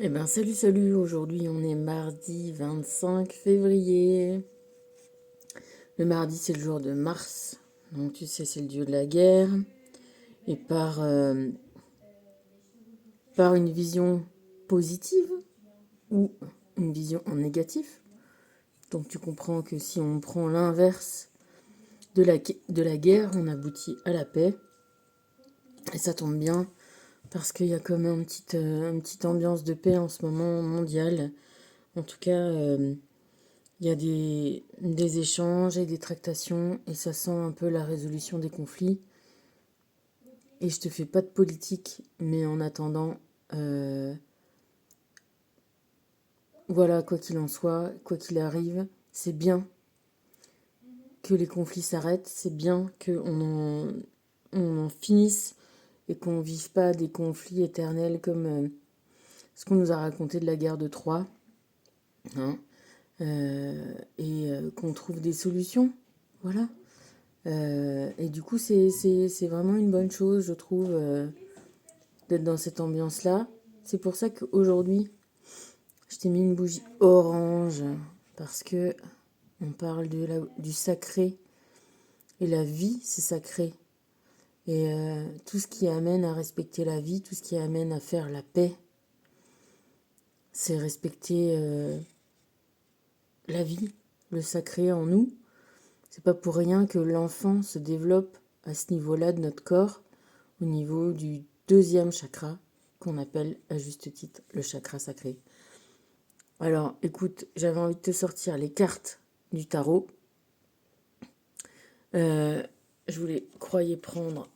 Eh ben salut salut, aujourd'hui on est mardi 25 février. Le mardi c'est le jour de Mars, donc tu sais c'est le dieu de la guerre. Et par une vision positive ou une vision en négatif. Donc tu comprends que si on prend l'inverse de la guerre, on aboutit à la paix. Et ça tombe bien parce qu'il y a quand même une petite ambiance de paix en ce moment mondiale. En tout cas, il y a des échanges et des tractations et ça sent un peu la résolution des conflits. Et je te fais pas de politique, mais en attendant, euh, voilà, quoi qu'il en soit, quoi qu'il arrive, c'est bien que les conflits s'arrêtent, c'est bien on en finisse et qu'on vive pas des conflits éternels comme ce qu'on nous a raconté de la guerre de Troie, hein, qu'on trouve des solutions, voilà. Et du coup, c'est vraiment une bonne chose, je trouve, d'être dans cette ambiance-là. C'est pour ça qu'aujourd'hui, je t'ai mis une bougie orange, parce que on parle du sacré. Et la vie, c'est sacré. Et tout ce qui amène à respecter la vie, tout ce qui amène à faire la paix, c'est respecter la vie, le sacré en nous. C'est pas pour rien que l'enfant se développe à ce niveau-là de notre corps, au niveau du deuxième chakra, qu'on appelle à juste titre le chakra sacré. Alors, écoute, j'avais envie de te sortir les cartes du tarot. Croyais prendre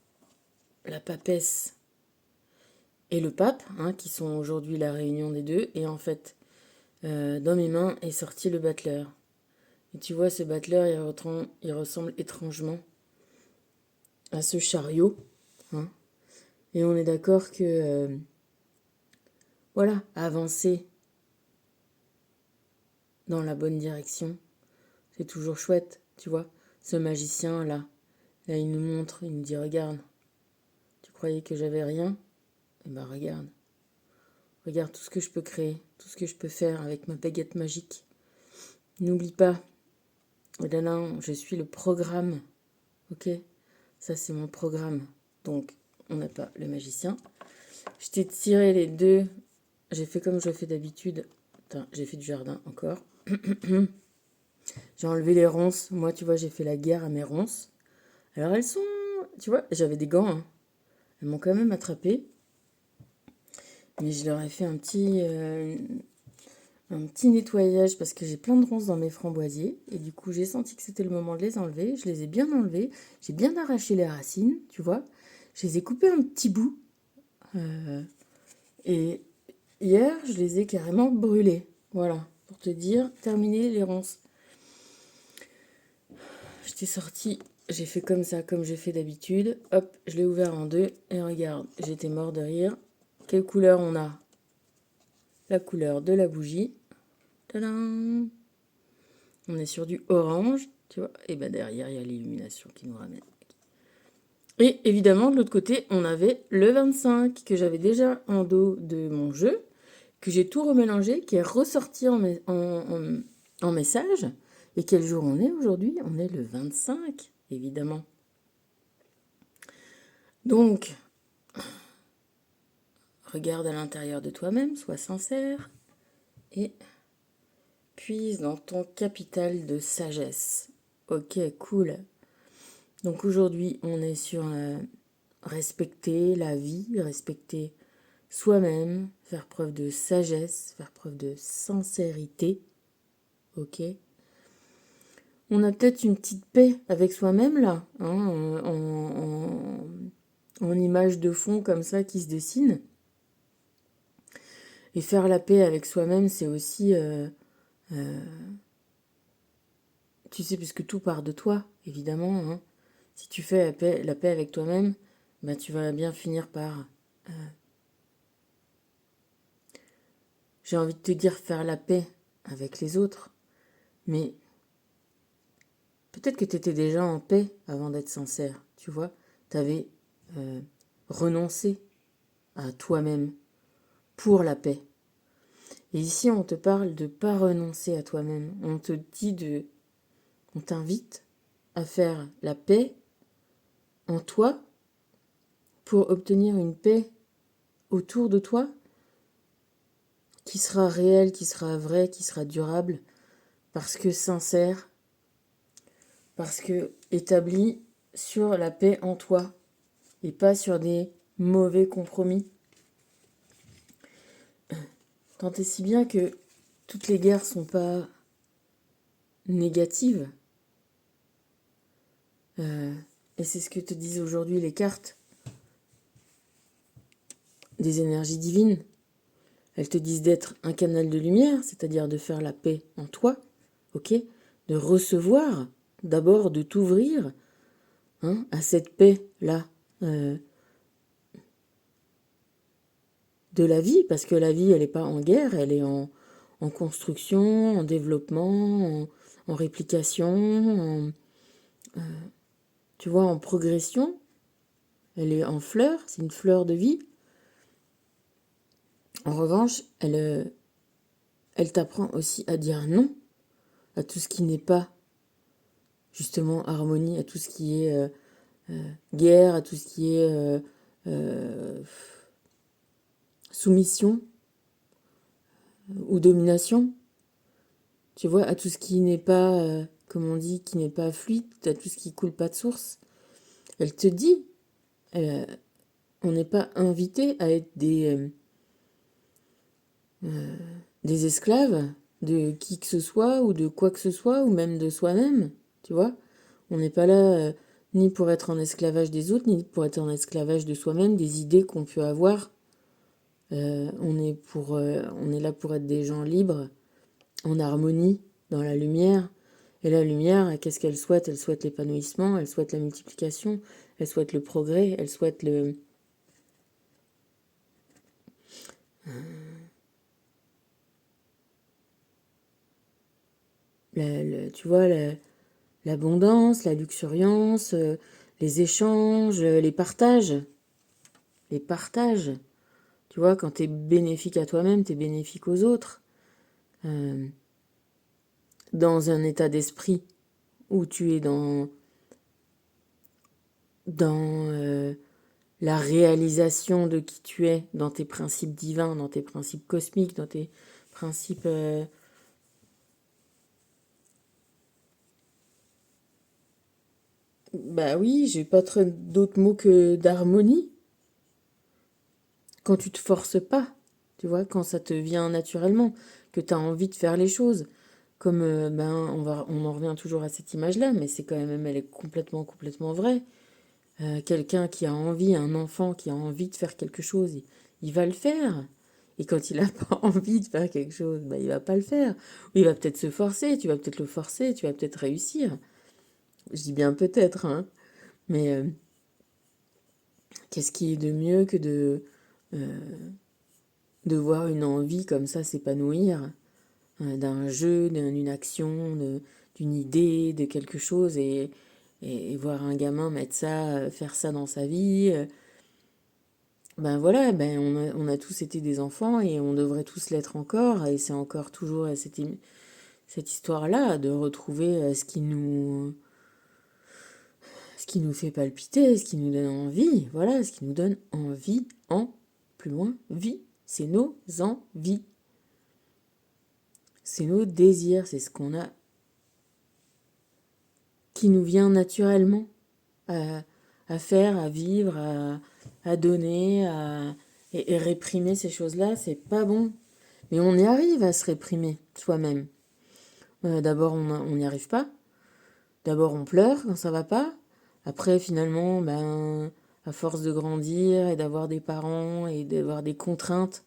la papesse et le pape, hein, qui sont aujourd'hui la réunion des deux. Et en fait, dans mes mains est sorti le battleur. Et tu vois, ce battleur, il ressemble étrangement à ce chariot, hein. Et on est d'accord que, voilà, avancer dans la bonne direction, c'est toujours chouette, tu vois. Ce magicien-là, là, il nous montre, il nous dit, regarde, tu croyais que j'avais rien? Eh ben, regarde. Regarde tout ce que je peux créer, tout ce que je peux faire avec ma baguette magique. N'oublie pas, là, je suis le programme, ok? Ça, c'est mon programme. Donc, on n'a pas le magicien. Je t'ai tiré les deux. J'ai fait comme je fais d'habitude. Attends, j'ai fait du jardin encore. J'ai enlevé les ronces. Moi, tu vois, j'ai fait la guerre à mes ronces. Alors, elles sont... Tu vois, j'avais des gants, hein. Elles m'ont quand même attrapé. Mais je leur ai fait un petit nettoyage parce que j'ai plein de ronces dans mes framboisiers. Et du coup, j'ai senti que c'était le moment de les enlever. Je les ai bien enlevées. J'ai bien arraché les racines, tu vois. Je les ai coupées en petits bouts. Et hier, je les ai carrément brûlées. Voilà, pour te dire, terminer les ronces. Je t'ai sorti, j'ai fait comme ça, comme j'ai fait d'habitude. Hop, je l'ai ouvert en deux. Et regarde, j'étais mort de rire. Quelle couleur on a? La couleur de la bougie. Tadam! On est sur du orange, tu vois. Et ben derrière, il y a l'illumination qui nous ramène. Et évidemment, de l'autre côté, on avait le 25 que j'avais déjà en dos de mon jeu, que j'ai tout remélangé, qui est ressorti en message. Et quel jour on est aujourd'hui? On est le 25, évidemment. Donc, regarde à l'intérieur de toi-même, sois sincère, et puise dans ton capital de sagesse. Ok, cool. Donc aujourd'hui, on est sur respecter la vie, respecter soi-même, faire preuve de sagesse, faire preuve de sincérité. Ok. On a peut-être une petite paix avec soi-même là, hein, en image de fond comme ça qui se dessine. Et faire la paix avec soi-même, c'est aussi, tu sais, puisque tout part de toi, évidemment, hein. Si tu fais la paix avec toi-même, bah, tu vas bien finir par, j'ai envie de te dire, faire la paix avec les autres. Mais peut-être que tu étais déjà en paix avant d'être sincère, tu vois. Tu avais renoncé à toi-même pour la paix. Et ici, on te parle de pas renoncer à toi-même. On t'invite à faire la paix en toi pour obtenir une paix autour de toi qui sera réelle, qui sera vraie, qui sera durable, parce que sincère, parce que établie sur la paix en toi et pas sur des mauvais compromis. Tant et si bien que toutes les guerres sont pas négatives. Et c'est ce que te disent aujourd'hui les cartes des énergies divines. Elles te disent d'être un canal de lumière, c'est-à-dire de faire la paix en toi, ok, de recevoir, d'abord de t'ouvrir à cette paix-là de la vie, parce que la vie, elle n'est pas en guerre, elle est en construction, en développement, en réplication, tu vois, en progression. Elle est en fleur, c'est une fleur de vie. En revanche, elle t'apprend aussi à dire non à tout ce qui n'est pas justement harmonie, à tout ce qui est guerre, à tout ce qui est soumission ou domination. Tu vois, à tout ce qui n'est pas, comme on dit, qui n'est pas fluide, à tout ce qui coule pas de source. Elle te dit, on n'est pas invité à être des esclaves de qui que ce soit ou de quoi que ce soit ou même de soi-même, tu vois. On n'est pas là ni pour être en esclavage des autres, ni pour être en esclavage de soi-même, des idées qu'on peut avoir. On est là pour être des gens libres, en harmonie, dans la lumière. Et la lumière, qu'est-ce qu'elle souhaite? Elle souhaite l'épanouissement, elle souhaite la multiplication, elle souhaite le progrès, elle souhaite tu vois, l'abondance, la luxuriance, les échanges, les partages. Les partages. Tu vois, quand tu es bénéfique à toi-même, tu es bénéfique aux autres. Dans un état d'esprit où tu es dans la réalisation de qui tu es, dans tes principes divins, dans tes principes cosmiques, dans tes principes... Bah oui, j'ai pas trop d'autres mots que d'harmonie. Quand tu te forces pas, tu vois, quand ça te vient naturellement, que tu as envie de faire les choses. Comme, on en revient toujours à cette image-là, mais c'est quand même, elle est complètement, complètement vraie. Quelqu'un qui a envie, un enfant qui a envie de faire quelque chose, il va le faire. Et quand il n'a pas envie de faire quelque chose, bah, il va pas le faire. Ou il va peut-être se forcer, tu vas peut-être le forcer, tu vas peut-être réussir. Je dis bien peut-être, hein. Mais qu'est-ce qui est de mieux que de voir une envie comme ça s'épanouir, d'un jeu, d'une action, d'une idée, de quelque chose, et voir un gamin mettre ça, faire ça dans sa vie. Ben voilà, on a tous été des enfants et on devrait tous l'être encore, et c'est encore toujours cette histoire-là de retrouver ce qui nous fait palpiter, ce qui nous donne envie, voilà, ce qui nous donne envie en plus loin, vie, c'est nos envies. C'est nos désirs, c'est ce qu'on a qui nous vient naturellement à faire, à vivre, à donner, et réprimer ces choses-là, c'est pas bon. Mais on y arrive à se réprimer soi-même. D'abord, on n'y arrive pas. D'abord, on pleure quand ça va pas. Après, finalement, à force de grandir et d'avoir des parents et d'avoir des contraintes,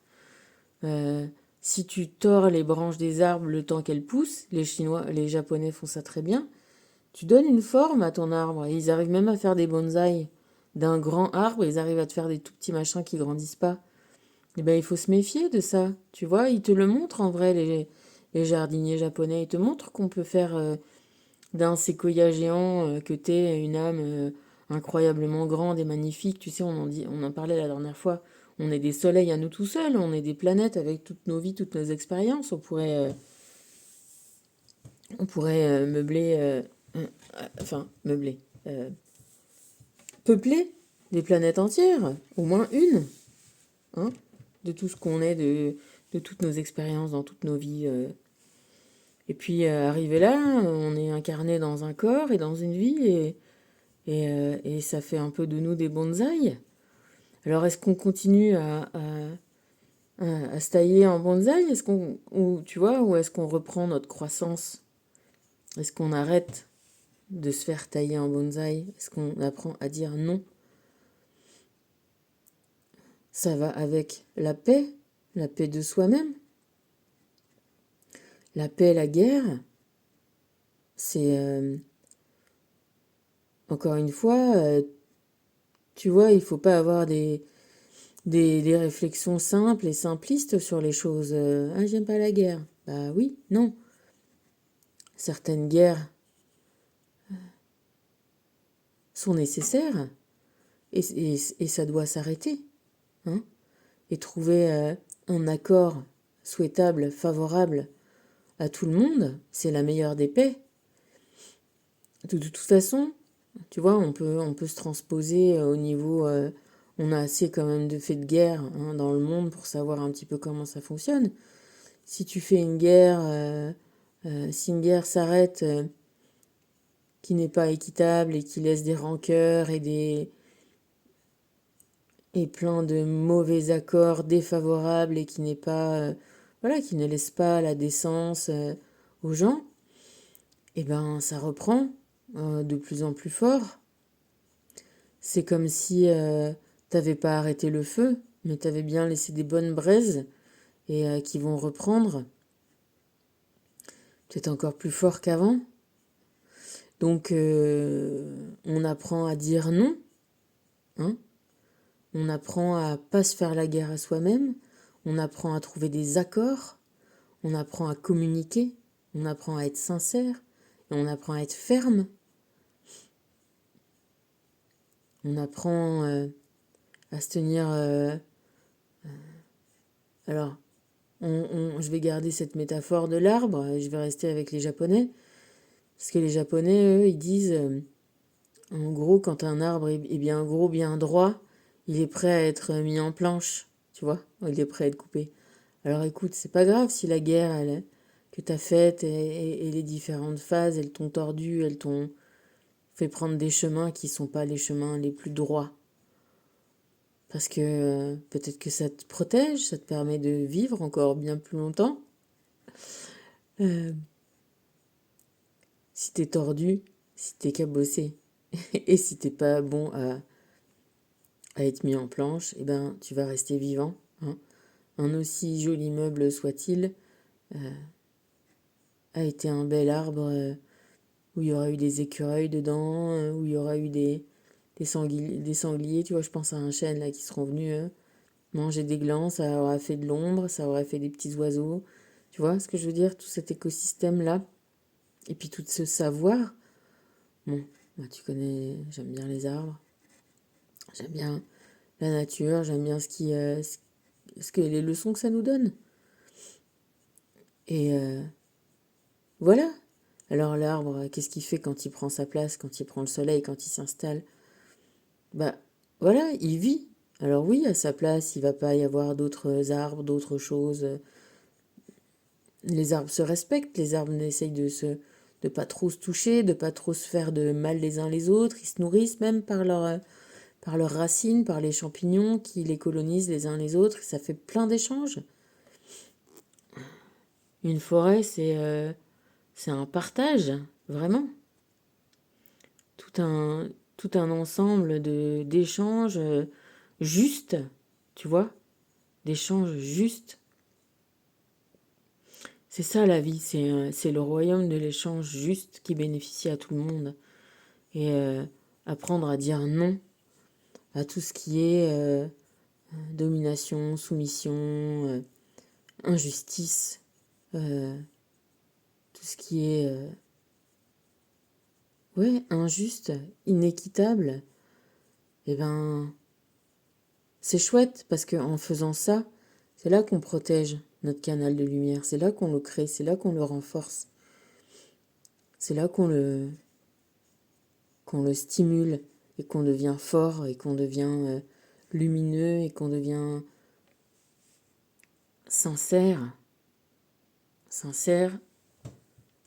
si tu tords les branches des arbres le temps qu'elles poussent, les Japonais font ça très bien, tu donnes une forme à ton arbre. Ils arrivent même à faire des bonsaïs. D'un grand arbre, ils arrivent à te faire des tout petits machins qui grandissent pas. Eh ben, il faut se méfier de ça. Tu vois, ils te le montrent en vrai, les jardiniers japonais. Ils te montrent qu'on peut faire d'un séquoia géant que t'es une âme incroyablement grande et magnifique. Tu sais, on en parlait la dernière fois. on est des soleils à nous tout seuls, on est des planètes avec toutes nos vies, toutes nos expériences. On pourrait meubler, meubler, peupler des planètes entières, au moins une, hein, de tout ce qu'on est, de toutes nos expériences dans toutes nos vies. Et puis, arrivé là, on est incarné dans un corps et dans une vie, et ça fait un peu de nous des bonsaïs. Alors, est-ce qu'on continue à se tailler en bonsaï? Ou est-ce qu'on reprend notre croissance? Est-ce qu'on arrête de se faire tailler en bonsaï? Est-ce qu'on apprend à dire non? Ça va avec la paix de soi-même. La paix, la guerre, c'est... encore une fois, tu vois, il faut pas avoir des réflexions simples et simplistes sur les choses. Ah, j'aime pas la guerre. Bah oui, non. Certaines guerres sont nécessaires et ça doit s'arrêter, hein, et trouver un accord souhaitable, favorable à tout le monde, c'est la meilleure des paix. De toute façon, tu vois, on peut se transposer au niveau... on a assez quand même de faits de guerre, hein, dans le monde pour savoir un petit peu comment ça fonctionne. Si tu fais une guerre, si une guerre s'arrête, qui n'est pas équitable et qui laisse des rancœurs et plein de mauvais accords défavorables et qui n'est pas... voilà, qui ne laisse pas la décence aux gens, eh ben ça reprend de plus en plus fort. C'est comme si t'avais pas arrêté le feu, mais t'avais bien laissé des bonnes braises et qui vont reprendre peut-être encore plus fort qu'avant. Donc on apprend à dire non, hein. On apprend à pas se faire la guerre à soi-même, on apprend à trouver des accords, on apprend à communiquer, on apprend à être sincère, et on apprend à être ferme. On apprend à se tenir... alors, je vais garder cette métaphore de l'arbre, et je vais rester avec les Japonais. Parce que les Japonais, eux, ils disent, en gros, quand un arbre est bien gros, bien droit, il est prêt à être mis en planche, tu vois, il est prêt à être coupé. Alors écoute, c'est pas grave si la guerre que t'as faite et les différentes phases, elles t'ont tordu, elles t'ont fait prendre des chemins qui sont pas les chemins les plus droits. Parce que peut-être que ça te protège, ça te permet de vivre encore bien plus longtemps. Si t'es tordu, si t'es cabossé, et si t'es pas bon à être mis en planche, eh ben tu vas rester vivant, hein. Un aussi joli meuble soit-il, a été un bel arbre où il y aura eu des écureuils dedans, où il y aura eu des sangliers, tu vois, je pense à un chêne là qui seront venus manger des glands, ça aura fait de l'ombre, ça aura fait des petits oiseaux, tu vois ce que je veux dire, tout cet écosystème-là, et puis tout ce savoir. Bon, bah, tu connais, j'aime bien les arbres, j'aime bien la nature, j'aime bien ce que les leçons que ça nous donne. Et voilà. Alors l'arbre, qu'est-ce qu'il fait quand il prend sa place, quand il prend le soleil, quand il s'installe? Bah voilà, il vit. Alors oui, à sa place, il va pas y avoir d'autres arbres, d'autres choses. Les arbres se respectent, les arbres n'essayent de pas trop se toucher, de pas trop se faire de mal les uns les autres. Ils se nourrissent même par leurs racines, par les champignons qui les colonisent les uns les autres. Ça fait plein d'échanges. Une forêt, c'est un partage, vraiment. Tout un, tout un ensemble d'échanges justes, tu vois, d'échanges justes. C'est ça la vie, c'est le royaume de l'échange juste qui bénéficie à tout le monde. Et apprendre à dire non à tout ce qui est domination, soumission, injustice, tout ce qui est injuste, inéquitable, eh ben c'est chouette parce qu'en faisant ça, c'est là qu'on protège notre canal de lumière, c'est là qu'on le crée, c'est là qu'on le renforce, c'est là qu'on le stimule et qu'on devient fort et qu'on devient lumineux et qu'on devient sincère. Sincère,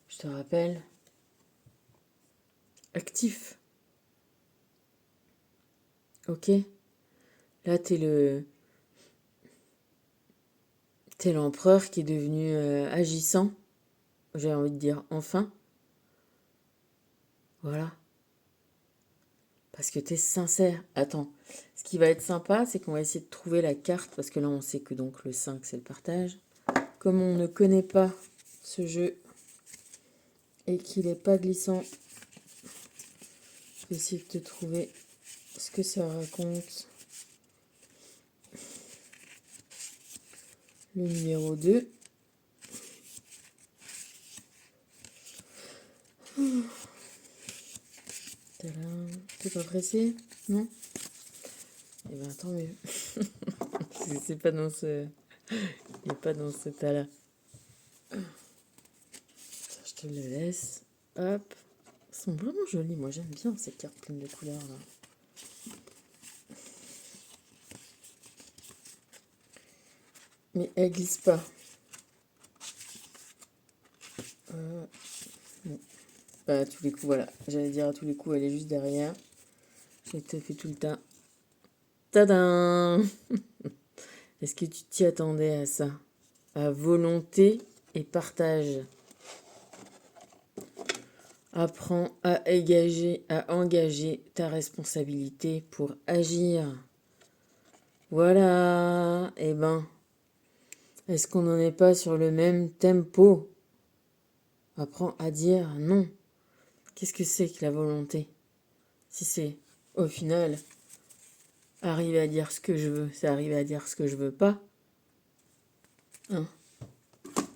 je te rappelle, actif. Ok? Là, t'es l'empereur qui est devenu agissant. J'ai envie de dire enfin. Voilà. Parce que t'es sincère. Attends. Ce qui va être sympa, c'est qu'on va essayer de trouver la carte. Parce que là, on sait que donc le 5, c'est le partage. Comme on ne connaît pas ce jeu et qu'il n'est pas glissant, je vais essayer de te trouver ce que ça raconte. Le numéro 2. T'es pas pressé? Non? Eh ben tant mieux. C'est pas dans ce. Il n'est pas dans ce tas-là. Je te le laisse. Hop. Elles sont vraiment jolies. Moi j'aime bien ces cartes pleines de couleurs là. Mais elles glissent pas. Bon. Bah, à tous les coups, voilà. J'allais dire à tous les coups, elle est juste derrière. J'ai tapé tout le tas. Tadam! Est-ce que tu t'y attendais à ça? À volonté et partage. Apprends à engager ta responsabilité pour agir. Voilà. Eh ben, est-ce qu'on n'en est pas sur le même tempo? Apprends à dire non. Qu'est-ce que c'est que la volonté? Si c'est, au final, arriver à dire ce que je veux, c'est arriver à dire ce que je veux pas. Hein?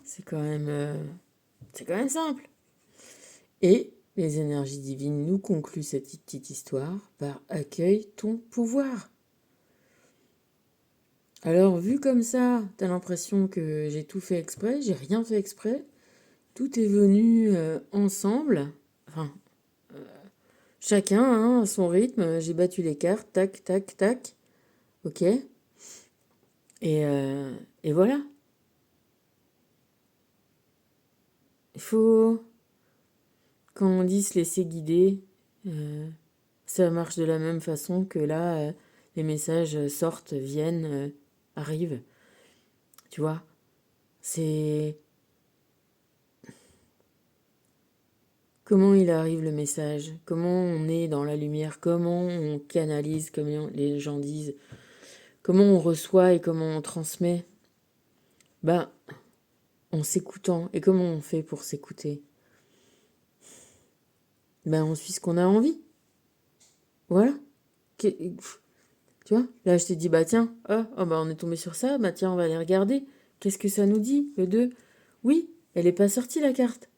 C'est quand même simple. Et les énergies divines nous concluent cette petite histoire par accueille ton pouvoir. Alors, vu comme ça, t'as l'impression que j'ai tout fait exprès, j'ai rien fait exprès. Tout est venu ensemble. Enfin, chacun hein, à son rythme. J'ai battu les cartes, tac, tac, tac. Ok. Et voilà. Il faut, quand on dit se laisser guider, ça marche de la même façon que là, les messages sortent, viennent, arrivent. Tu vois, c'est comment il arrive le message, comment on est dans la lumière, comment on canalise, comme les gens disent, comment on reçoit et comment on transmet. Ben, en s'écoutant. Et comment on fait pour s'écouter? Ben, on suit ce qu'on a envie. Voilà. Tu vois, là, je t'ai dit, bah tiens, bah, on est tombé sur ça, bah tiens, on va aller regarder. Qu'est-ce que ça nous dit, le 2? Oui, elle n'est pas sortie, la carte.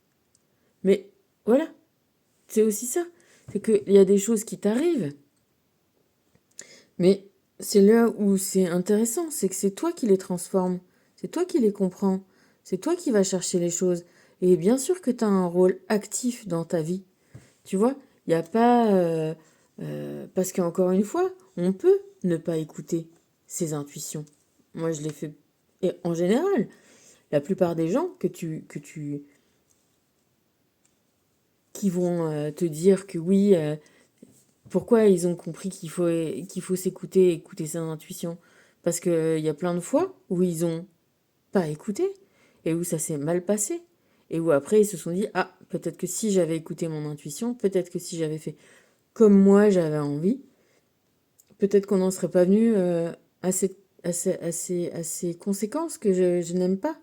Mais voilà, c'est aussi ça. C'est qu'il y a des choses qui t'arrivent. Mais c'est là où c'est intéressant, c'est que c'est toi qui les transformes. C'est toi qui les comprends. C'est toi qui vas chercher les choses. Et bien sûr que tu as un rôle actif dans ta vie. Tu vois, il n'y a pas... parce qu'encore une fois, on peut ne pas écouter ses intuitions. Moi, je l'ai fait... Et en général, la plupart des gens qui vont te dire que oui, pourquoi ils ont compris qu'il faut s'écouter, écouter ses intuitions. Parce qu'il y a plein de fois où ils ont pas écouté et où ça s'est mal passé. Et où après, ils se sont dit, ah, peut-être que si j'avais écouté mon intuition, peut-être que si j'avais fait comme moi j'avais envie, peut-être qu'on n'en serait pas venu à ces conséquences que je n'aime pas.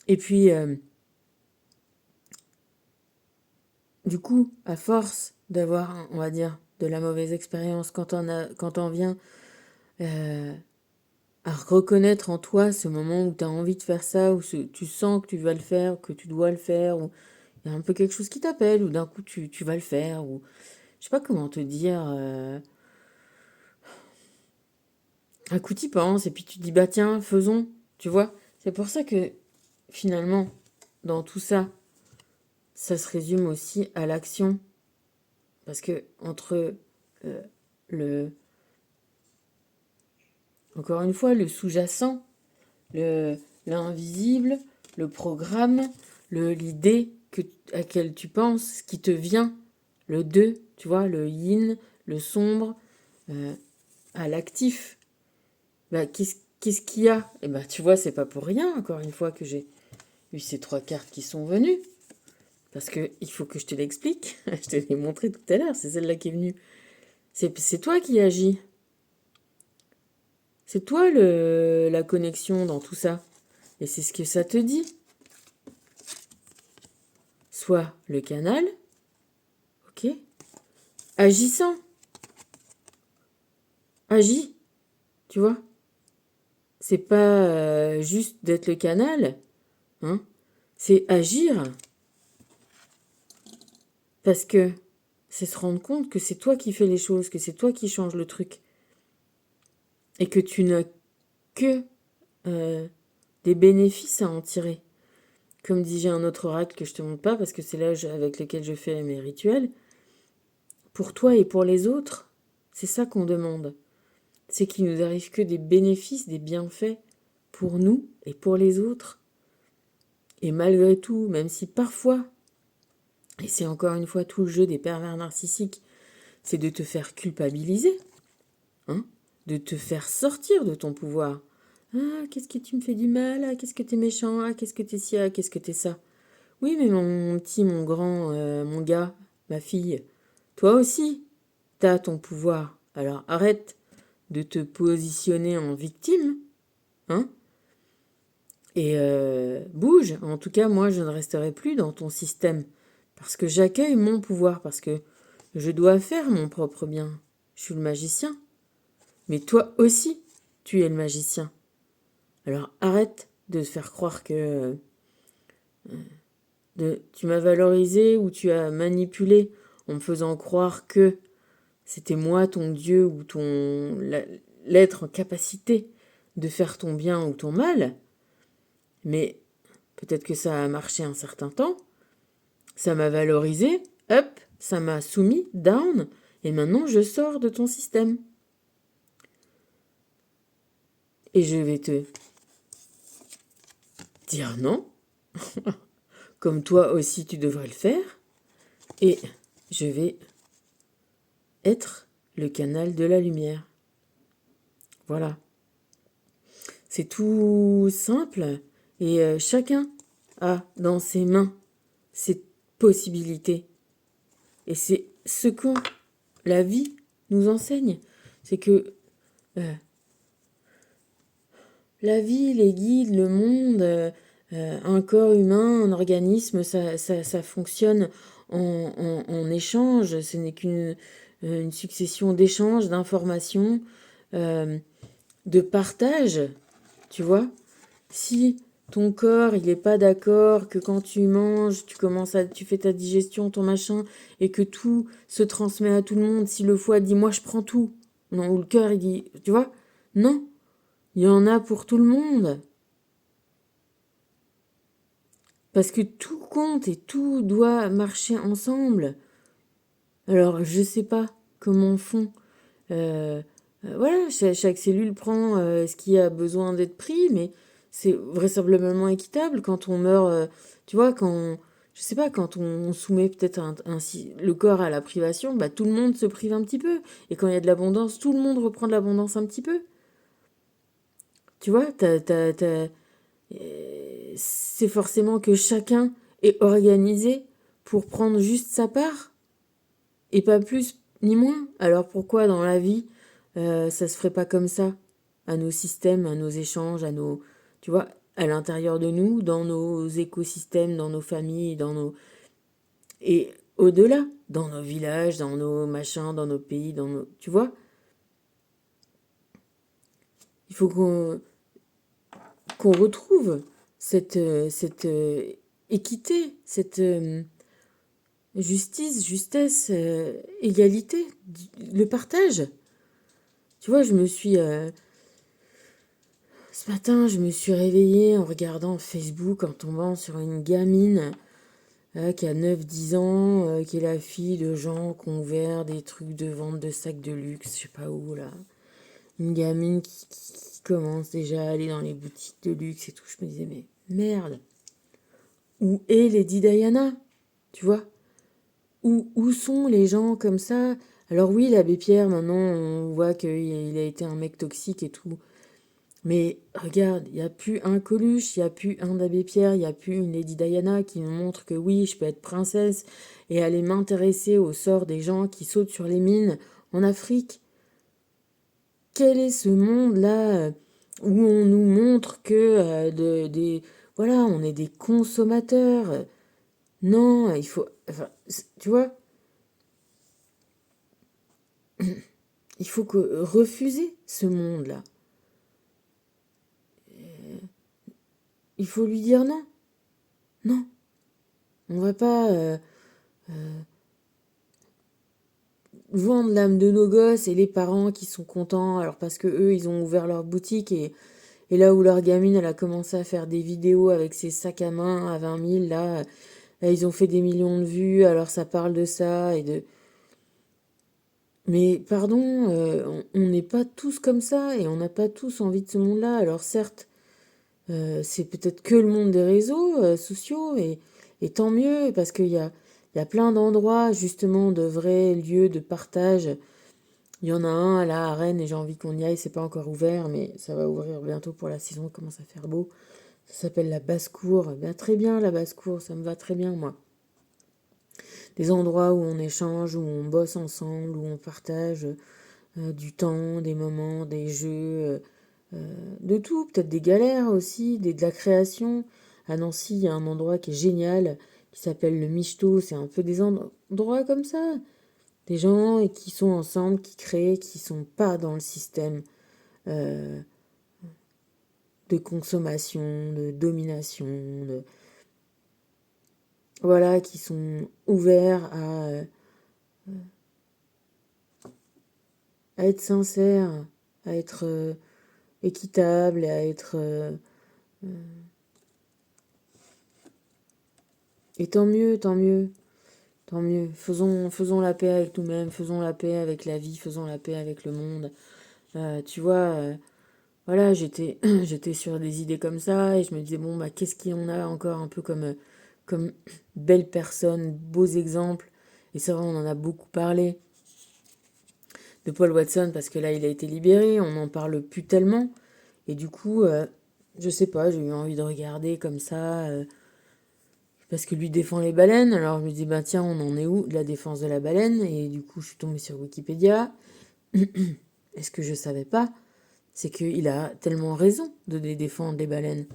Et puis, du coup, à force d'avoir, on va dire, de la mauvaise expérience, quand on vient à reconnaître en toi ce moment où tu as envie de faire ça, où tu sens que tu vas le faire, que tu dois le faire, ou il y a un peu quelque chose qui t'appelle, ou d'un coup tu vas le faire, ou je sais pas comment te dire. un coup t'y penses, et puis tu te dis, bah tiens, faisons, tu vois. C'est pour ça que, finalement, dans tout ça, ça se résume aussi à l'action. Parce que entre le, encore une fois, le sous-jacent, l'invisible, le programme, l'idée à laquelle tu penses, ce qui te vient, le deux, tu vois, le yin, le sombre, à l'actif. Bah, qu'est-ce qu'il y a? Et bah, tu vois, c'est pas pour rien, encore une fois, que j'ai eu ces 3 cartes qui sont venues. Parce que il faut que je te l'explique. Je te l'ai montré tout à l'heure, c'est celle-là qui est venue. C'est toi qui agis. C'est toi la connexion dans tout ça. Et c'est ce que ça te dit. Soit le canal, ok, agissant. Agis, tu vois. C'est pas juste d'être le canal, hein. C'est agir. Parce que c'est se rendre compte que c'est toi qui fais les choses, que c'est toi qui change le truc. Et que tu n'as que des bénéfices à en tirer. Comme dit, j'ai un autre oracle que je te montre pas parce que c'est l'âge avec lequel je fais mes rituels. Pour toi et pour les autres, c'est ça qu'on demande. C'est qu'il nous arrive que des bénéfices, des bienfaits pour nous et pour les autres. Et malgré tout, même si parfois, et c'est encore une fois tout le jeu des pervers narcissiques, c'est de te faire culpabiliser, hein, de te faire sortir de ton pouvoir. Ah, qu'est-ce que tu me fais du mal? Ah, qu'est-ce que t'es méchant? Ah, qu'est-ce que t'es ci? Ah, qu'est-ce que t'es ça? Oui, mais mon petit, mon grand, mon gars, ma fille, toi aussi, t'as ton pouvoir. Alors arrête de te positionner en victime, hein, et bouge. En tout cas, moi, je ne resterai plus dans ton système. Parce que j'accueille mon pouvoir, parce que je dois faire mon propre bien. Je suis le magicien. Mais toi aussi, tu es le magicien. Alors arrête de te faire croire que tu m'as valorisé ou tu as manipulé en me faisant croire que c'était moi ton Dieu ou l'être en capacité de faire ton bien ou ton mal. Mais peut-être que ça a marché un certain temps. Ça m'a valorisé, up, ça m'a soumis, down, et maintenant je sors de ton système. Et je vais te dire non, comme toi aussi tu devrais le faire, et je vais être le canal de la lumière. Voilà. C'est tout simple, et chacun a dans ses mains cette possibilité. Et c'est ce que la vie nous enseigne. C'est que la vie, les guides, le monde, un corps humain, un organisme, ça fonctionne en échange. Ce n'est qu'une une succession d'échanges, d'informations, de partage, tu vois. Si ton corps, il n'est pas d'accord, que quand tu manges, tu fais ta digestion, ton machin, et que tout se transmet à tout le monde, si le foie dit, moi je prends tout, non, ou le cœur, il dit, tu vois, non, il y en a pour tout le monde. Parce que tout compte et tout doit marcher ensemble. Alors, je sais pas comment font. Voilà, chaque cellule prend ce qui a besoin d'être pris, mais c'est vraisemblablement équitable quand on meurt. Tu vois, je sais pas, quand on soumet peut-être le corps à la privation, bah, tout le monde se prive un petit peu. Et quand il y a de l'abondance, tout le monde reprend de l'abondance un petit peu. Tu vois, c'est forcément que chacun est organisé pour prendre juste sa part, et pas plus ni moins. Alors pourquoi dans la vie, ça se ferait pas comme ça, à nos systèmes, à nos échanges, tu vois, à l'intérieur de nous, dans nos écosystèmes, dans nos familles, et au-delà, dans nos villages, dans nos machins, dans nos pays, tu vois, il faut qu'on retrouve cette équité, cette justice, justesse, égalité, le partage. Tu vois, je me suis Ce matin, je me suis réveillée en regardant Facebook, en tombant sur une gamine qui a 9-10 ans, qui est la fille de gens qui ont ouvert des trucs de vente de sacs de luxe, je sais pas où là. Une gamine qui commence déjà à aller dans les boutiques de luxe et tout. Je me disais, mais merde, où est Lady Diana? Tu vois? Où sont les gens comme ça? Alors oui, l'abbé Pierre, maintenant, on voit qu'il a été un mec toxique et tout. Mais regarde, il n'y a plus un Coluche, il n'y a plus un abbé Pierre, il n'y a plus une Lady Diana qui nous montre que oui, je peux être princesse et aller m'intéresser au sort des gens qui sautent sur les mines en Afrique. Quel est ce monde-là où on nous montre que voilà, on est des consommateurs? Non, il faut... Enfin, tu vois, il faut refuser ce monde-là. Il faut lui dire non. Non. On va pas vendre l'âme de nos gosses et les parents qui sont contents alors parce que eux ils ont ouvert leur boutique et là où leur gamine elle a commencé à faire des vidéos avec ses sacs à main à 20 000 là ils ont fait des millions de vues alors ça parle de ça et de mais pardon on n'est pas tous comme ça et on n'a pas tous envie de ce monde-là. Alors certes c'est peut-être que le monde des réseaux sociaux et tant mieux parce qu'il y a plein d'endroits justement de vrais lieux de partage. Il y en a un là à Rennes et j'ai envie qu'on y aille, c'est pas encore ouvert mais ça va ouvrir bientôt pour la saison, il commence à faire beau. Ça s'appelle la Basse-Cour. Bien, très bien la Basse-Cour, ça me va très bien moi. Des endroits où on échange, où on bosse ensemble, où on partage du temps, des moments, des jeux, de tout, peut-être des galères aussi, de la création. À Nancy, il y a un endroit qui est génial, qui s'appelle le Michto, c'est un peu des endroits comme ça. Des gens qui sont ensemble, qui créent, qui sont pas dans le système euh, de consommation, de domination, voilà, qui sont ouverts à être sincères, à être équitables, à être... et tant mieux, tant mieux, tant mieux. Faisons la paix avec nous-mêmes, faisons la paix avec la vie, faisons la paix avec le monde. Tu vois, voilà, j'étais sur des idées comme ça et je me disais, bon, bah, qu'est-ce qu'on a encore un peu comme belles personnes, beaux exemples. Et c'est vrai, on en a beaucoup parlé de Paul Watson parce que là, il a été libéré, on n'en parle plus tellement. Et du coup, je sais pas, j'ai eu envie de regarder comme ça, parce que lui défend les baleines. Alors je me dis, bah tiens, on en est où de la défense de la baleine? Et du coup, je suis tombée sur Wikipédia. Et ce que je savais pas, c'est qu'il a tellement raison de les défendre, les baleines.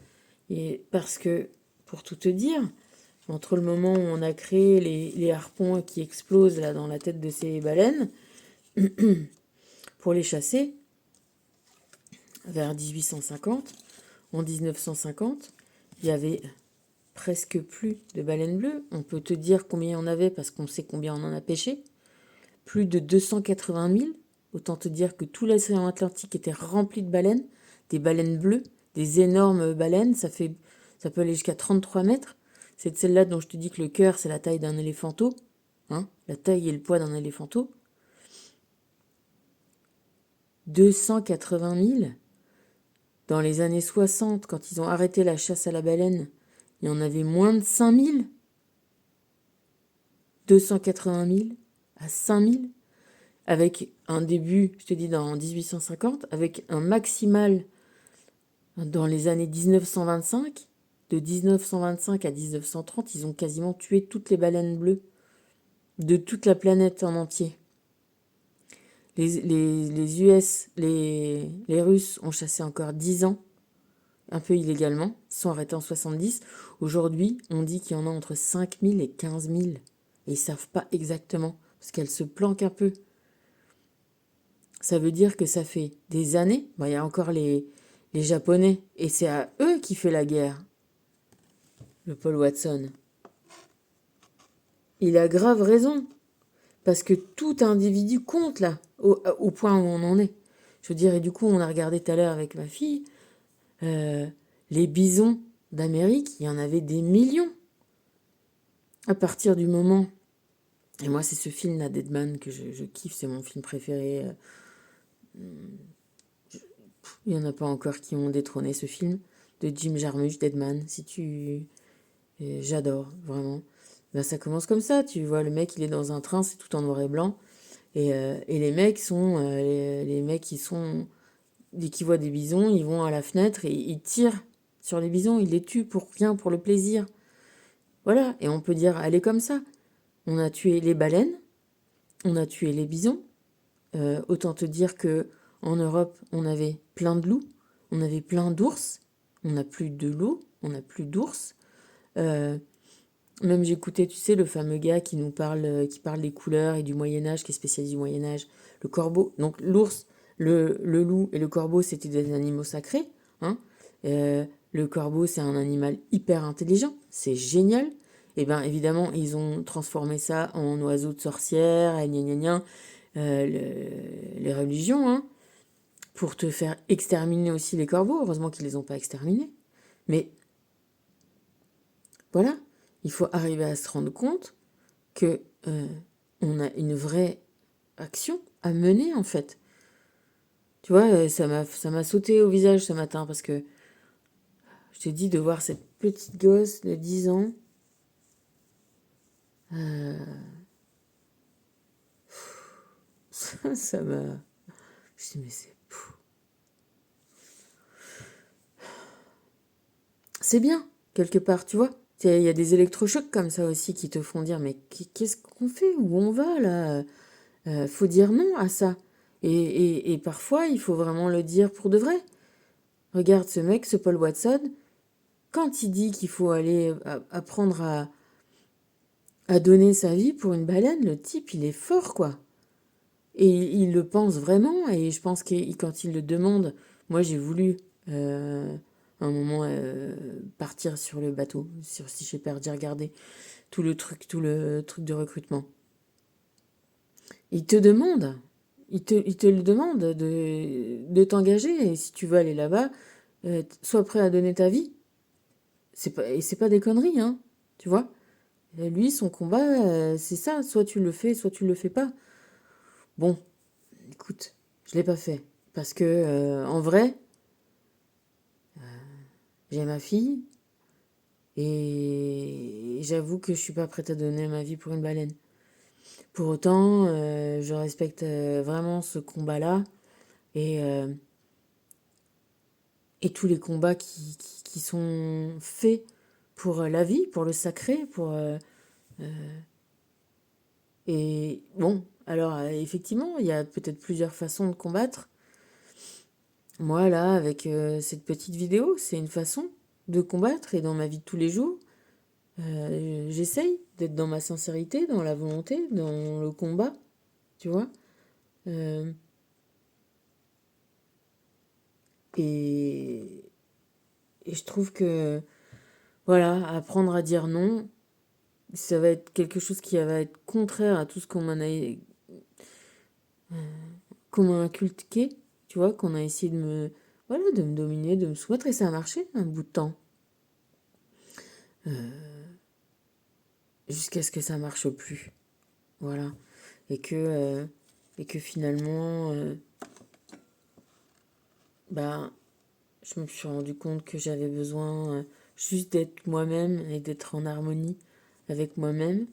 Et parce que, pour tout te dire, entre le moment où on a créé les harpons qui explosent là dans la tête de ces baleines, pour les chasser, vers 1850, en 1950, il y avait presque plus de baleines bleues. On peut te dire combien il y en avait parce qu'on sait combien on en a pêché. Plus de 280 000. Autant te dire que tout l'océan Atlantique était rempli de baleines, des baleines bleues, des énormes baleines. Ça peut aller jusqu'à 33 mètres. C'est de celle-là dont je te dis que le cœur, c'est la taille d'un éléphanteau. Hein, la taille et le poids d'un éléphanteau. 280 000. Dans les années 60, quand ils ont arrêté la chasse à la baleine, il y en avait moins de 5 000. 280 000 à 5 000. Avec un début, je te dis, dans 1850, avec un maximal dans les années 1925. De 1925 à 1930, ils ont quasiment tué toutes les baleines bleues de toute la planète en entier. Les US, les Russes ont chassé encore 10 ans, un peu illégalement. Ils sont arrêtés en 70. Aujourd'hui, on dit qu'il y en a entre 5 000 et 15 000. Et ils ne savent pas exactement, parce qu'elles se planquent un peu. Ça veut dire que ça fait des années. Bon, il y a encore les Japonais. Et c'est à eux qui fait la guerre. Le Paul Watson. Il a grave raison. Parce que tout individu compte là, au point où on en est. Je veux dire, et du coup, on a regardé tout à l'heure avec ma fille. Les bisons d'Amérique, il y en avait des millions. À partir du moment... Et moi, c'est ce film-là, Deadman, que je kiffe, c'est mon film préféré. Il n'y en a pas encore qui ont détrôné ce film de Jim Jarmusch, Deadman. Si tu... J'adore, vraiment. Ben, ça commence comme ça, tu vois, le mec, il est dans un train, c'est tout en noir et blanc. Et les mecs sont... les mecs qui sont... Dès qu'ils voient des bisons, ils vont à la fenêtre et ils tirent sur les bisons, ils les tuent pour rien, pour le plaisir. Voilà, et on peut dire, elle est comme ça. On a tué les baleines, on a tué les bisons. Autant te dire que en Europe, on avait plein de loups, on avait plein d'ours, on n'a plus de loups, on n'a plus d'ours. Même j'écoutais, tu sais, le fameux gars qui nous parle, qui parle des couleurs et du Moyen-Âge, qui est spécialiste du Moyen-Âge, le corbeau. Donc l'ours, le loup et le corbeau, c'était des animaux sacrés. Hein. Le corbeau, c'est un animal hyper intelligent, c'est génial. Et bien évidemment, ils ont transformé ça en oiseau de sorcière, et gna gna gna, les religions, hein, pour te faire exterminer aussi les corbeaux. Heureusement qu'ils les ont pas exterminés. Mais voilà, il faut arriver à se rendre compte que on a une vraie action à mener en fait. Tu vois, ça m'a sauté au visage ce matin parce que je te dis de voir cette petite gosse de 10 ans. Ça m'a... Je dis mais c'est bien quelque part, tu vois. Il y a des électrochocs comme ça aussi qui te font dire mais qu'est-ce qu'on fait? Où on va là? Faut dire non à ça. Et parfois, il faut vraiment le dire pour de vrai. Regarde ce mec, ce Paul Watson, quand il dit qu'il faut aller apprendre à donner sa vie pour une baleine, le type, il est fort, quoi. Et il le pense vraiment, et je pense que quand il le demande, moi j'ai voulu un moment partir sur le bateau, sur Sea Shepherd, j'ai regardé tout le truc de recrutement. Il te demande, il te le demande de t'engager, et si tu veux aller là-bas, sois prêt à donner ta vie. Et c'est pas des conneries, hein, tu vois. Lui, son combat, c'est ça, soit tu le fais, soit tu le fais pas. Bon, écoute, je l'ai pas fait. Parce que, en vrai, j'ai ma fille, et j'avoue que je suis pas prête à donner ma vie pour une baleine. Pour autant, je respecte vraiment ce combat-là, et, euh, et tous les combats qui sont faits pour la vie, pour le sacré, et bon, alors effectivement, il y a peut-être plusieurs façons de combattre. Moi, là, avec cette petite vidéo, c'est une façon de combattre, et dans ma vie de tous les jours, j'essaye d'être dans ma sincérité, dans la volonté, dans le combat, tu vois. Euh, et, et je trouve que, voilà, apprendre à dire non, ça va être quelque chose qui va être contraire à tout ce qu'on m'a inculqué, tu vois, qu'on a essayé voilà, de me dominer, de me soumettre, et ça a marché un bout de temps. Jusqu'à ce que ça marche plus. Voilà. Et que finalement, bah, je me suis rendu compte que j'avais besoin juste d'être moi-même et d'être en harmonie avec moi-même.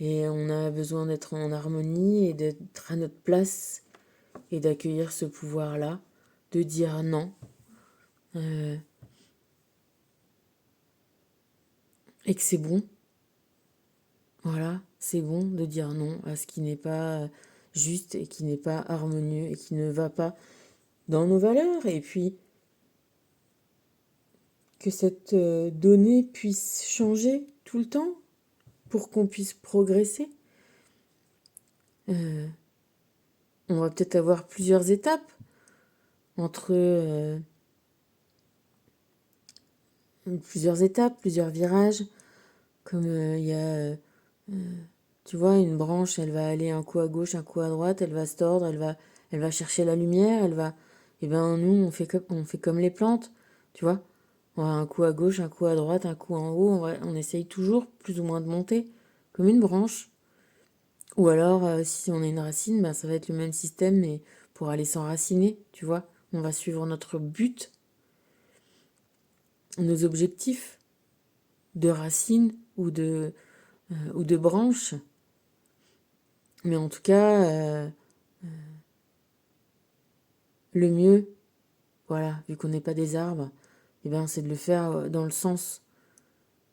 Et on a besoin d'être en harmonie et d'être à notre place et d'accueillir ce pouvoir-là, de dire non. Et que c'est bon. Voilà, c'est bon de dire non à ce qui n'est pas juste et qui n'est pas harmonieux et qui ne va pas dans nos valeurs. Et puis, que cette donnée puisse changer tout le temps pour qu'on puisse progresser. On va peut-être avoir plusieurs étapes entre plusieurs virages, comme il y a, tu vois, une branche, elle va aller un coup à gauche, un coup à droite, elle va se tordre, elle va chercher la lumière, et ben nous on fait comme les plantes, tu vois. On a un coup à gauche, un coup à droite, un coup en haut, on essaye toujours plus ou moins de monter, comme une branche. Ou alors, si on a une racine, bah, ça va être le même système, mais pour aller s'enraciner, tu vois. On va suivre notre but, nos objectifs de racine ou de branche. Mais en tout cas, le mieux, voilà, vu qu'on n'est pas des arbres, eh ben, c'est de le faire dans le sens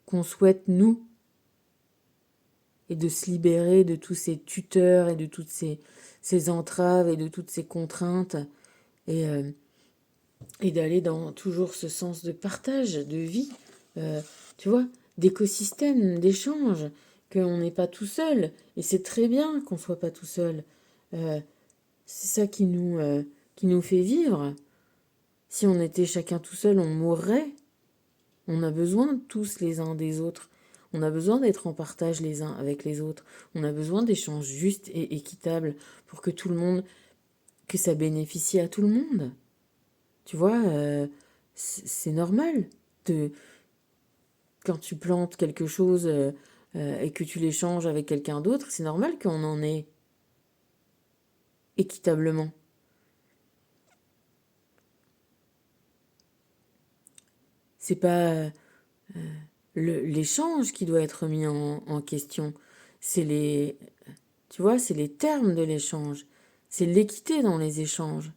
qu'on souhaite nous, et de se libérer de tous ces tuteurs et de toutes ces entraves et de toutes ces contraintes et, euh, et d'aller dans toujours ce sens de partage, de vie, euh, tu vois, d'écosystème, d'échange, qu'on n'est pas tout seul. Et c'est très bien qu'on soit pas tout seul. Euh, c'est ça qui nous fait vivre. Si on était chacun tout seul, on mourrait. On a besoin tous les uns des autres. On a besoin d'être en partage les uns avec les autres. On a besoin d'échanges justes et équitables pour que tout le monde, que ça bénéficie à tout le monde. Tu vois, c'est normal de quand tu plantes quelque chose et que tu l'échanges avec quelqu'un d'autre, c'est normal qu'on en ait équitablement. C'est pas l'échange qui doit être mis en question. C'est les, tu vois, c'est les termes de l'échange. C'est l'équité dans les échanges.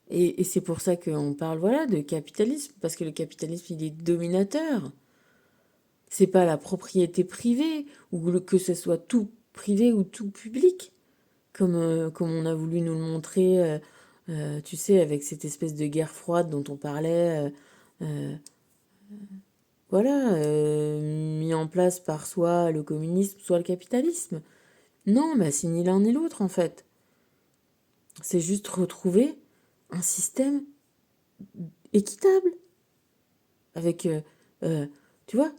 Et c'est pour ça qu'on parle, voilà, de capitalisme, parce que le capitalisme, il est dominateur. C'est pas la propriété privée, ou que ce soit tout privé ou tout public, comme on a voulu nous le montrer, tu sais, avec cette espèce de guerre froide dont on parlait, voilà, mis en place par soit le communisme, soit le capitalisme. Non, bah c'est ni l'un ni l'autre en fait. C'est juste retrouver un système équitable, avec, tu vois,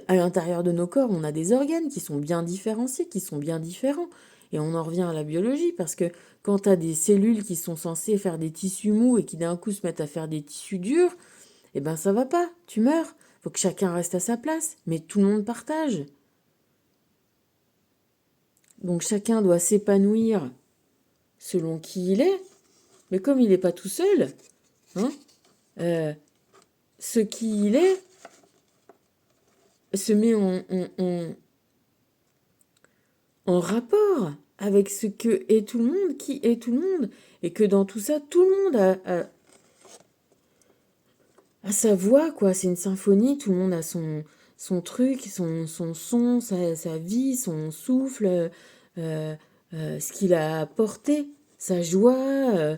à l'intérieur de nos corps, on a des organes qui sont bien différenciés, qui sont bien différents. Et on en revient à la biologie, parce que quand tu as des cellules qui sont censées faire des tissus mous et qui d'un coup se mettent à faire des tissus durs, eh ben ça va pas, tu meurs. Faut que chacun reste à sa place, mais tout le monde partage. Donc chacun doit s'épanouir selon qui il est, mais comme il n'est pas tout seul, hein, ce qui il est se met en rapport avec ce que est tout le monde, qui est tout le monde, et que dans tout ça, tout le monde a sa voix, quoi. C'est une symphonie, tout le monde a son truc, son son, sa vie, son souffle, ce qu'il a apporté, sa joie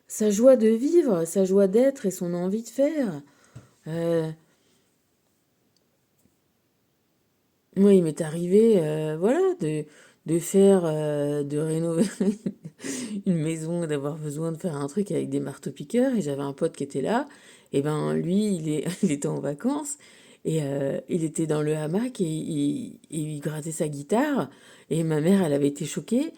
de vivre, sa joie d'être et son envie de faire. Euh, Moi, il m'est arrivé, voilà, de faire, de rénover une maison, d'avoir besoin de faire un truc avec des marteaux-piqueurs, et j'avais un pote qui était là, et ben lui, il était en vacances, et il était dans le hamac, et il grattait sa guitare, et ma mère, elle avait été choquée,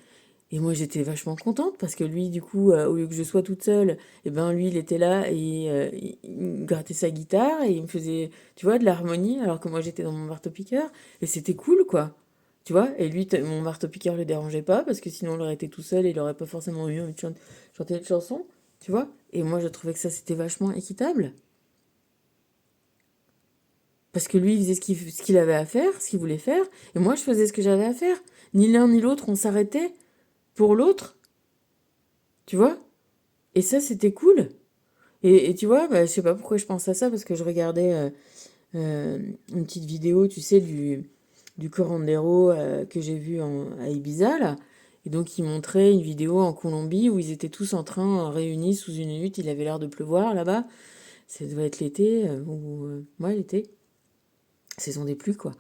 et moi, j'étais vachement contente, parce que lui, du coup, au lieu que je sois toute seule, et ben lui, il était là, et il grattait sa guitare, et il me faisait, tu vois, de l'harmonie, alors que moi, j'étais dans mon marteau-piqueur, et c'était cool, quoi. Tu vois, et lui, mon marteau-piqueur le dérangeait pas, parce que sinon, il aurait été tout seul, et il aurait pas forcément eu envie de chanter une chanson, tu vois. Et moi, je trouvais que ça, c'était vachement équitable. Parce que lui, il faisait ce qu'il avait à faire, ce qu'il voulait faire, et moi, je faisais ce que j'avais à faire. Ni l'un ni l'autre, on s'arrêtait pour l'autre, tu vois. Et ça, c'était cool. Et tu vois, bah, je sais pas pourquoi je pense à ça, parce que je regardais une petite vidéo, tu sais, du Corandero que j'ai vu à Ibiza, là. Et donc, il montrait une vidéo en Colombie où ils étaient tous en train, réunis sous une hutte. Il avait l'air de pleuvoir là-bas. Ça devait être l'été, ouais, l'été, saison des pluies, quoi.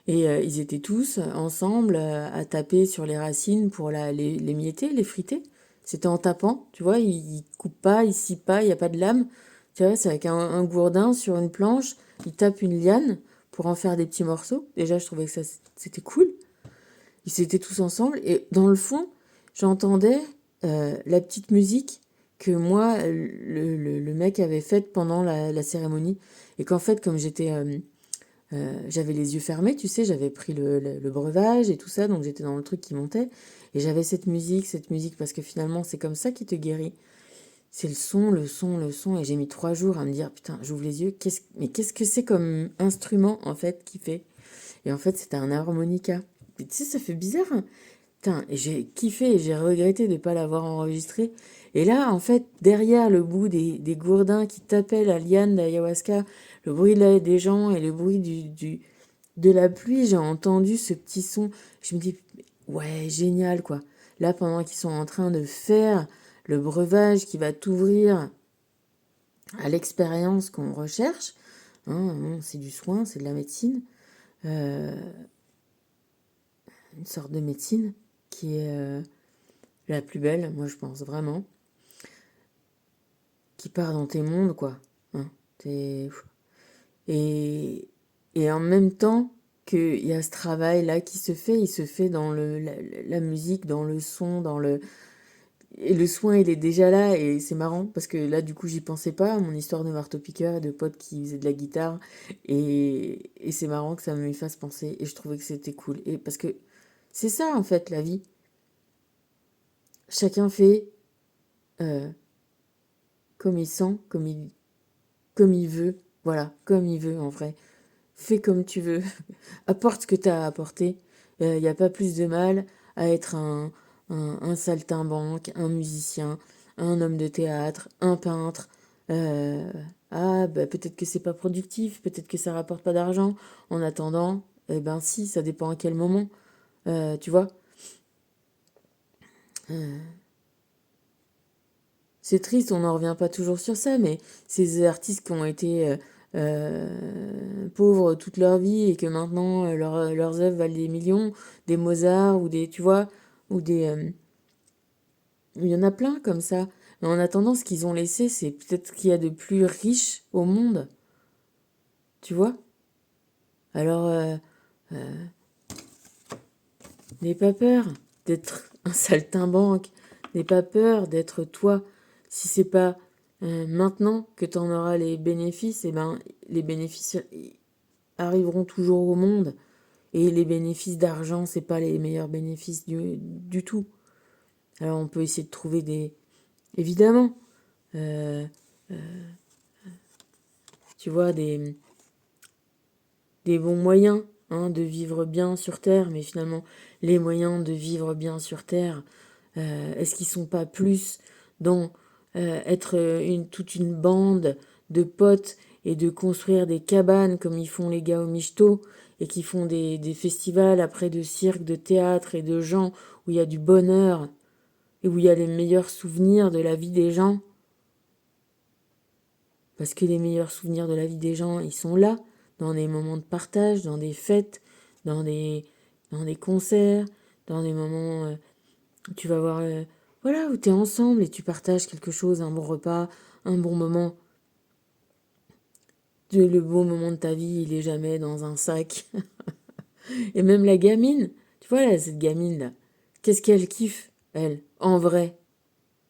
Et ils étaient tous ensemble à taper sur les racines pour les mietter, les friter. C'était en tapant, tu vois, ils coupent pas, ils scie pas, il n'y a pas de lame. Tu vois, c'est avec un gourdin sur une planche, ils tapent une liane pour en faire des petits morceaux. Déjà, je trouvais que ça, c'était cool. Ils étaient tous ensemble et dans le fond, j'entendais la petite musique que moi, le mec avait faite pendant la cérémonie. Et qu'en fait, comme j'avais les yeux fermés, tu sais, j'avais pris le breuvage et tout ça, donc j'étais dans le truc qui montait. Et j'avais cette musique, parce que finalement, c'est comme ça qui te guérit. C'est le son, le son, le son. Et j'ai mis 3 jours à me dire, putain, j'ouvre les yeux, mais qu'est-ce que c'est comme instrument, en fait, qui fait? Et en fait, c'était un harmonica. Et tu sais, ça fait bizarre, hein. Putain, et j'ai kiffé et j'ai regretté de ne pas l'avoir enregistré. Et là, en fait, derrière le bout des gourdins qui tapaient la liane d'ayahuasca, le bruit des gens et le bruit de la pluie, j'ai entendu ce petit son. Je me dis, ouais, génial, quoi. Là, pendant qu'ils sont en train de faire le breuvage qui va t'ouvrir à l'expérience qu'on recherche, hein, bon, c'est du soin, c'est de la médecine, une sorte de médecine qui est la plus belle, moi je pense vraiment, qui part dans tes mondes, quoi. Hein, et, et en même temps qu'il y a ce travail-là qui se fait, il se fait dans la musique, dans le son, dans le... Et le soin, il est déjà là, et c'est marrant, parce que là, du coup, j'y pensais pas, à mon histoire de marteau-piqueur et de potes qui faisaient de la guitare, et c'est marrant que ça me fasse penser, et je trouvais que c'était cool. Et parce que c'est ça, en fait, la vie. Chacun fait euh, comme il sent, comme il veut, voilà, comme il veut, en vrai. Fais comme tu veux, apporte ce que tu as à apporter. Il n'y a pas plus de mal à être un saltimbanque, un musicien, un homme de théâtre, un peintre. Euh, bah, peut-être que c'est pas productif, peut-être que ça rapporte pas d'argent. En attendant, eh ben si, ça dépend à quel moment. Tu vois, c'est triste, on n'en revient pas toujours sur ça, mais ces artistes qui ont été pauvres toute leur vie et que maintenant leurs œuvres valent des millions, des Mozart ou des, tu vois, ou des... il y en a plein comme ça. Mais en attendant, ce qu'ils ont laissé, c'est peut-être ce qu'il y a de plus riche au monde, tu vois. Alors, n'aie pas peur d'être un saltimbanque, n'aie pas peur d'être toi. Si c'est pas maintenant que tu en auras les bénéfices, eh ben, les bénéfices arriveront toujours au monde. Et les bénéfices d'argent, c'est pas les meilleurs bénéfices du tout. Alors on peut essayer de trouver des... Évidemment, euh, tu vois, des bons moyens hein, de vivre bien sur Terre, mais finalement, les moyens de vivre bien sur Terre, est-ce qu'ils sont pas plus dans être toute une bande de potes et de construire des cabanes comme ils font les gars au Michto et qui font des festivals après de cirque, de théâtre et de gens où il y a du bonheur et où il y a les meilleurs souvenirs de la vie des gens. Parce que les meilleurs souvenirs de la vie des gens, ils sont là, dans des moments de partage, dans des fêtes, dans des, dans des concerts, dans des moments où tu vas voir, voilà, où tu es ensemble et tu partages quelque chose, un bon repas, un bon moment. Le beau moment de ta vie, il est jamais dans un sac. Et même la gamine, tu vois, là, cette gamine-là, qu'est-ce qu'elle kiffe, elle, en vrai,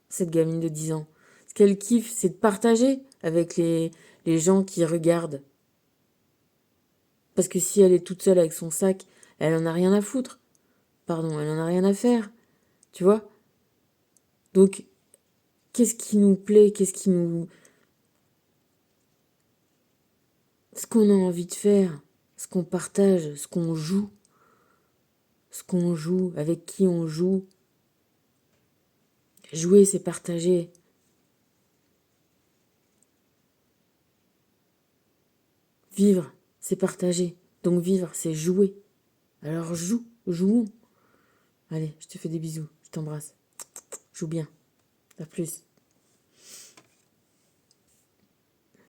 cette gamine de 10 ans. Ce qu'elle kiffe, c'est de partager avec les gens qui regardent. Parce que si elle est toute seule avec son sac, elle en a rien à foutre. Pardon, elle en a rien à faire. Tu vois? Donc, qu'est-ce qui nous plaît? Qu'est-ce qui nous... Ce qu'on a envie de faire, ce qu'on partage, ce qu'on joue, avec qui on joue. Jouer, c'est partager. Vivre, c'est partager. Donc vivre, c'est jouer. Alors jouons. Allez, je te fais des bisous. Je t'embrasse. Joue bien. À plus.